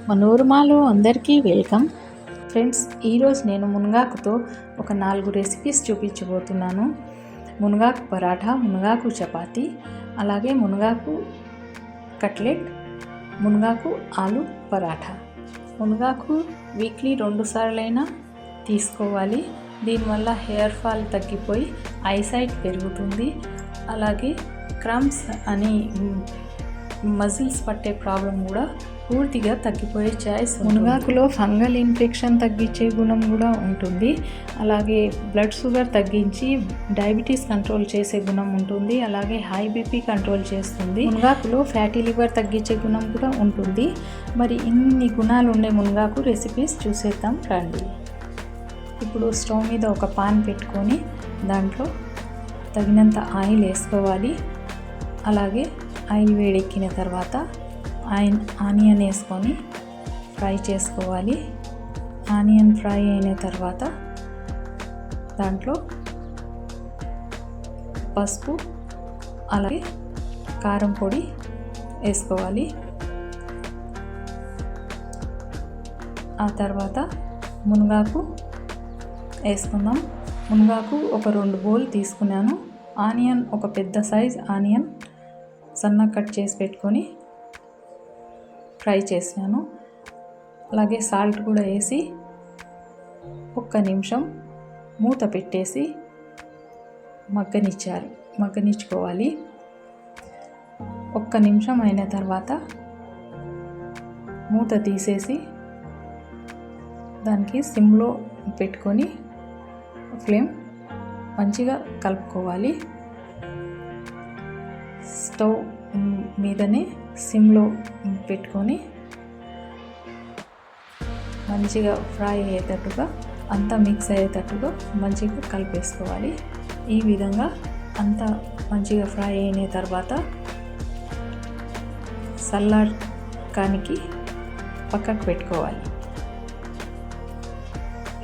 మనోరమాలో అందరికీ welcome friends. ఈరోజు నేను మునగాకుతో ఒక 4 రెసిపీస్ చూపించబోతున్నాను. మునగాకు పరాఠా, మునగాకు చపాతీ, అలాగే మునగాకు కట్లెట్, మునగాకు ఆలు పరాఠా. మునగాకు వీక్లీ 2 సార్లైనా తీసుకోవాలి. దీనివల్ల హెయిర్ ఫాల్ తగ్గిపోయి ఐసైట్ పెరుగుతుంది. అలాగే క్రమ్స్ అని మజిల్స్ పట్టే ప్రాబ్లం కూడా పూర్తిగా తగ్గిపోయే ఛాయిస్. మునగాకులో ఫంగల్ ఇన్ఫెక్షన్ తగ్గించే గుణం కూడా ఉంటుంది. అలాగే బ్లడ్ షుగర్ తగ్గించి డయాబెటీస్ కంట్రోల్ చేసే గుణం ఉంటుంది. అలాగే హై బీపీ కంట్రోల్ చేస్తుంది. మునగాకులో ఫ్యాటీ లివర్ తగ్గించే గుణం కూడా ఉంటుంది. మరి ఇన్ని గుణాలు ఉండే మునగాకు రెసిపీస్ చూసేద్దాం రండి. ఇప్పుడు స్టవ్ మీద ఒక పాన్ పెట్టుకొని దాంట్లో తగినంత ఆయిల్ వేసుకోవాలి. అలాగే ఆయిల్ వేడెక్కిన తర్వాత ఆనియన్ వేసుకొని ఫ్రై చేసుకోవాలి. ఆనియన్ ఫ్రై అయిన తర్వాత దాంట్లో పసుపు అలాగే కారం పొడి వేసుకోవాలి. ఆ తర్వాత మునగాకు వేసుకుందాం. మునగాకు ఒక 2 బౌల్ తీసుకున్నాను. ఆనియన్ ఒక పెద్ద సైజ్ ఆనియన్ సన్నగా కట్ చేసి పెట్టుకొని ఫ్రై చేసాను. అలాగే సాల్ట్ కూడా వేసి 1 నిమిషం మూత పెట్టేసి మగ్గనిచ్చుకోవాలి. 1 నిమిషం అయిన తర్వాత మూత తీసేసి దానికి సిమ్లో పెట్టుకొని ఫ్లేమ్ మంచిగా కలుపుకోవాలి. స్టవ్ మీదనే సిమ్లో పెట్టుకొని మంచిగా ఫ్రై అయ్యేటట్టుగా అంతా మిక్స్ అయ్యేటట్టుగా మంచిగా కలిపేసుకోవాలి. ఈ విధంగా అంతా మంచిగా ఫ్రై అయిన తర్వాత చల్లారడానికి పక్కకు పెట్టుకోవాలి.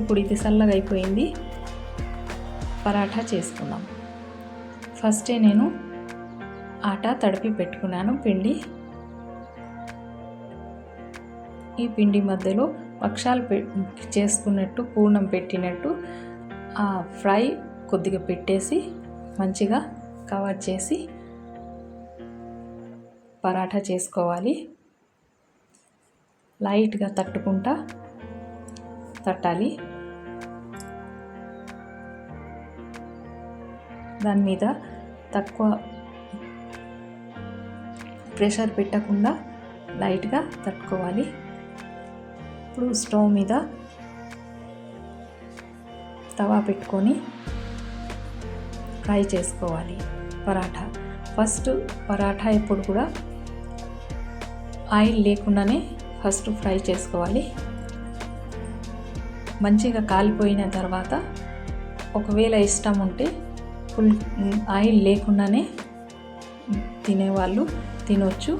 ఇప్పుడు ఇది చల్లగా అయిపోయింది. పరాఠా చేసుకుందాం. ఫస్టే నేను ఆటా తడిపి పెట్టుకున్నాను పిండి. ఈ పిండి మధ్యలో పక్షాలు చేసుకున్నట్టు పూర్ణం పెట్టినట్టు ఆ ఫ్రై కొద్దిగా పెట్టేసి మంచిగా కవర్ చేసి పరాఠా చేసుకోవాలి. లైట్గా తట్టాలి. దాని మీద తక్కువ ప్రెషర్ పెట్టకుండా లైట్గా తట్టుకోవాలి. ఇప్పుడు స్టవ్ మీద తవా పెట్టుకొని ఫ్రై చేసుకోవాలి పరాఠా. ఫస్ట్ పరాఠా ఎప్పుడు కూడా ఆయిల్ లేకుండానే ఫస్ట్ ఫ్రై చేసుకోవాలి. మంచిగా కాలిపోయిన తర్వాత ఒకవేళ ఇష్టం ఉంటే ఫుల్ ఆయిల్ లేకుండానే తినేవాళ్ళు తినొచ్చు.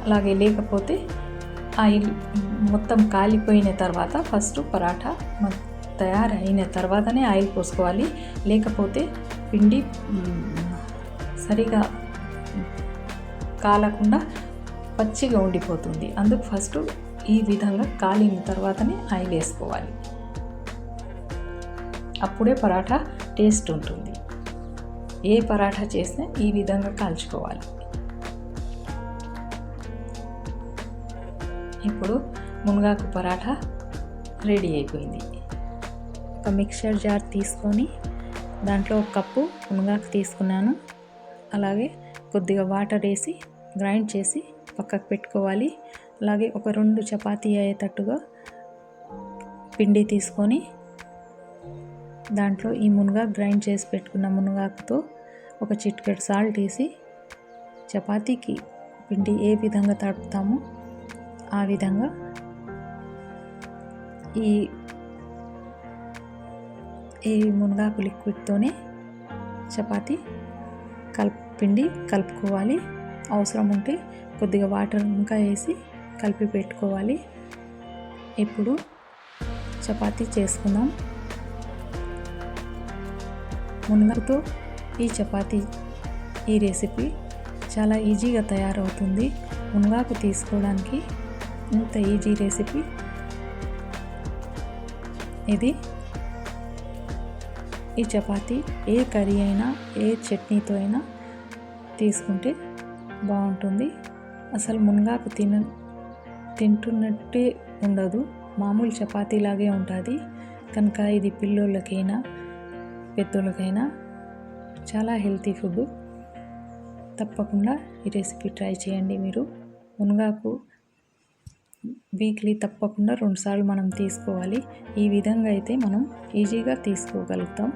అలాగే లేకపోతే ఆయిల్ మొత్తం కాలిపోయిన తర్వాత ఫస్ట్ పరాఠా తయారైన తర్వాతనే ఆయిల్ పోసుకోవాలి. లేకపోతే పిండి సరిగా కాలకుండా పచ్చిగా ఉండిపోతుంది. అందుకు ఫస్ట్ ఈ విధంగా కాలిన తర్వాతనే ఆయిల్ వేసుకోవాలి. అప్పుడే పరాఠా టేస్ట్ ఉంటుంది. ఏ పరాఠా చేసినా ఈ విధంగా కాల్చుకోవాలి. ఇప్పుడు మునగాకు పరాఠా రెడీ అయిపోయింది. ఒక మిక్సర్ జార్ తీసుకొని దాంట్లో 1 కప్పు మునగాకు తీసుకున్నాను. అలాగే కొద్దిగా వాటర్ వేసి గ్రైండ్ చేసి పక్కకు పెట్టుకోవాలి. అలాగే ఒక 2 చపాతీ అయ్యేటట్టుగా పిండి తీసుకొని దాంట్లో ఈ గ్రైండ్ చేసి పెట్టుకున్న మునగాకుతో ఒక చిటికెడు సాల్ట్ వేసి చపాతీకి పిండి ఏ విధంగా తడుపుతామో ఆ విధంగా ఈ మునగాకు లిక్విడ్తోనే చపాతీ పిండి కలుపుకోవాలి. అవసరం ఉంటే కొద్దిగా వాటర్ ఇంకా వేసి కలిపి పెట్టుకోవాలి. ఇప్పుడు చపాతీ చేసుకుందాం. మునగాకుతో ఈ రెసిపీ చాలా ఈజీగా తయారవుతుంది. మునగాకు తీసుకోవడానికి ఇంత ఈజీ రెసిపీ ఇది. ఈ చపాతీ ఏ కర్రీ అయినా ఏ చట్నీతో అయినా తీసుకుంటే బాగుంటుంది. అసలు మునగాకు తింటున్నట్టే ఉండదు, మామూలు చపాతీలాగే ఉంటుంది. కనుక ఇది పిల్లోళ్ళకైనా పెద్దోళ్ళకైనా చాలా హెల్తీ ఫుడ్. తప్పకుండా ఈ రెసిపీ ట్రై చేయండి మీరు. మునగాకు వీక్లీ తప్పకుండా 2 సార్లు మనం తీసుకోవాలి. ఈ విధంగా అయితే మనం ఈజీగా తీసుకోగలుగుతాం.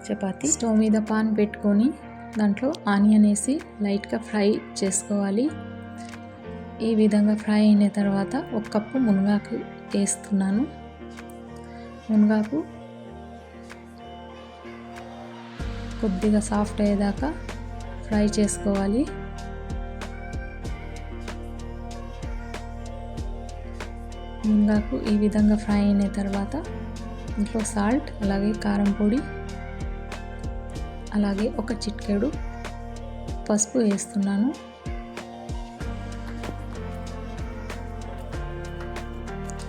చపాతీ స్టవ్ మీద పాన్ పెట్టుకొని దాంట్లో ఆనియన్ వేసి లైట్గా ఫ్రై చేసుకోవాలి. ఈ విధంగా ఫ్రై అయిన తర్వాత 1 కప్పు మునగాకు వేస్తున్నాను. మునగాకు కొద్దిగా సాఫ్ట్ అయ్యేదాకా ఫ్రై చేసుకోవాలి. మునగాకు ఈ విధంగా ఫ్రై అయిన తర్వాత ఇంట్లో సాల్ట్, అలాగే కారం పొడి, అలాగే 1 చిటికెడు పసుపు వేస్తున్నాను.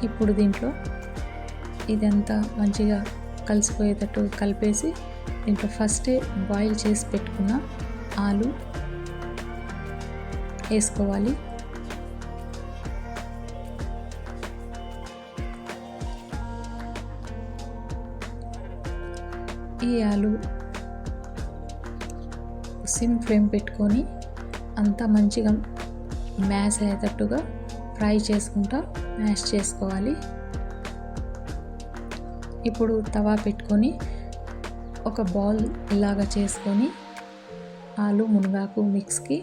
ఇప్పుడు దీంట్లో ఇదంతా మంచిగా కలిసిపోయేటట్టు కలిపేసి దీంట్లో ఫస్టే బాయిల్ చేసి పెట్టుకున్న ఆలు వేసుకోవాలి. ఈ ఆలు సిమ్ ఫ్లేమ్ పెట్టుకొని అంతా మంచిగా మ్యాష్ అయ్యేటట్టుగా ఫ్రై చేసుకుంటా మ్యాష్ చేసుకోవాలి. ఇప్పుడు తవా పెట్టుకొని ఒక బౌల్ లాగా చేసుకొని ఆలు మునగాకు మిక్స్కి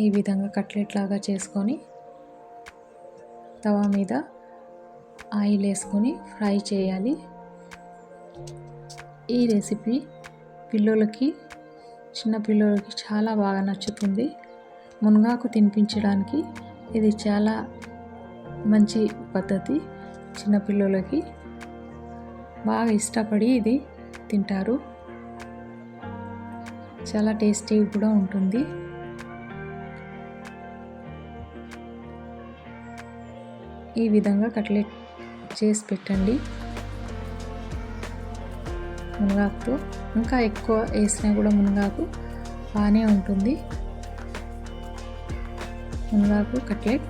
ఈ విధంగా కట్లెట్ లాగా చేసుకొని తవా మీద ఆయిల్ వేసుకొని ఫ్రై చేయాలి. ఈ రెసిపీ చిన్న పిల్లలకి చాలా బాగా నచ్చుతుంది. మునగాకు తినిపించడానికి ఇది చాలా మంచి పద్ధతి. చిన్నపిల్లలకి బాగా ఇష్టపడి ఇది తింటారు. చాలా టేస్టీ కూడా ఉంటుంది. ఈ విధంగా కట్లెట్ చేసి పెట్టండి మునగాకుతో. ఇంకా ఎక్కువ వేసినా కూడా మునగాకు బాగానే ఉంటుంది. మునగాకు కట్లెట్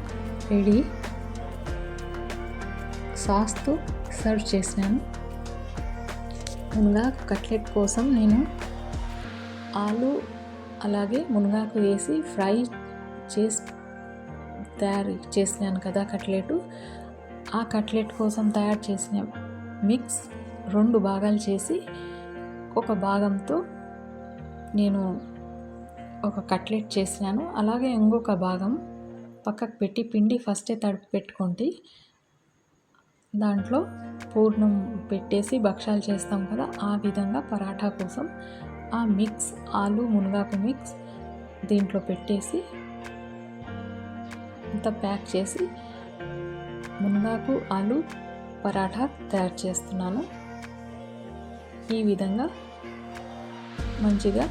రెడీ. సాస్తో సర్వ్ చేసినాను. మునగాకు కట్లెట్ కోసం నేను ఆలు అలాగే మునగాకు వేసి ఫ్రై చేసి తయారు చేసినాను కదా కట్లెట్. ఆ కట్లెట్ కోసం తయారు చేసిన మిక్స్ 2 భాగాలు చేసి ఒక భాగంతో నేను ఒక కట్లెట్ చేసినాను. అలాగే ఇంకొక భాగం పక్కకు పెట్టి పిండి ఫస్టే తడిపి పెట్టుకోండి. దాంట్లో పూర్ణం పెట్టేసి భక్షాలు చేస్తాం కదా, ఆ విధంగా పరాఠా కోసం ఆ మిక్స్ ఆలు మునగాకు మిక్స్ దీంట్లో పెట్టేసి ఇంత ప్యాక్ చేసి మునగాకు ఆలు పరాఠా తయారు చేస్తున్నాను. ఈ విధంగా మంచిగా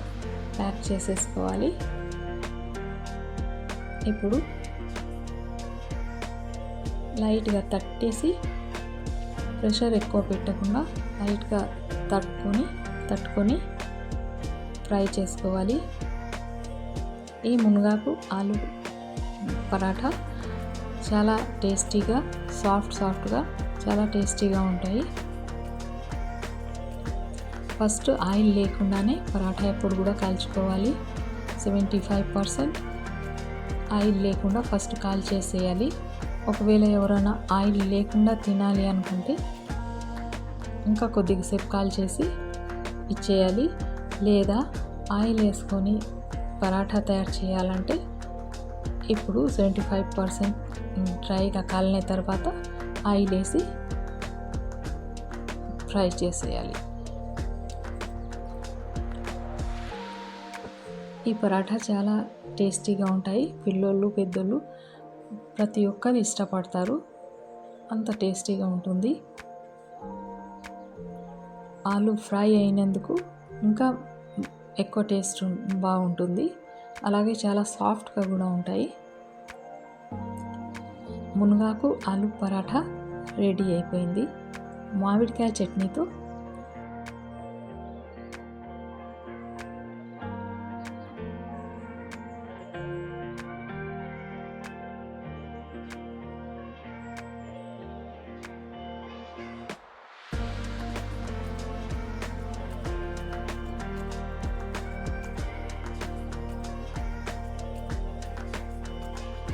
ప్యాక్ చేసేసుకోవాలి. ఇప్పుడు లైట్గా తట్టేసి ప్రెషర్ ఎక్కువ పెట్టకుండా లైట్గా తట్టుకొని ఫ్రై చేసుకోవాలి. ఈ మునగాకు ఆలు పరాఠా చాలా టేస్టీగా సాఫ్ట్గా చాలా టేస్టీగా ఉంటాయి. ఫస్ట్ ఆయిల్ లేకుండానే పరాఠా ఎప్పుడు కూడా కాల్చుకోవాలి. 75% ఆయిల్ లేకుండా ఫస్ట్ కాల్ చేసేయాలి. ఒకవేళ ఎవరైనా ఆయిల్ లేకుండా తినాలి అనుకుంటే ఇంకా కొద్దిసేపు కాల్ చేసి ఇచ్చేయాలి. లేదా ఆయిల్ వేసుకొని పరాఠా తయారు చేయాలంటే ఇప్పుడు 75% డ్రైగా కాలిన తర్వాత ఆయిల్ వేసి ఫ్రై చేసేయాలి. ఈ పరాఠా చాలా టేస్టీగా ఉంటాయి. పిల్లోళ్ళు పెద్దోళ్ళు ప్రతి ఒక్కరు ఇష్టపడతారు. అంత టేస్టీగా ఉంటుంది. ఆలు ఫ్రై అయినందుకు ఇంకా ఎక్కువ టేస్ట్ బాగుంటుంది. అలాగే చాలా సాఫ్ట్గా కూడా ఉంటాయి. మునగాకు ఆలు పరాఠా రెడీ అయిపోయింది. మామిడికాయ చట్నీతో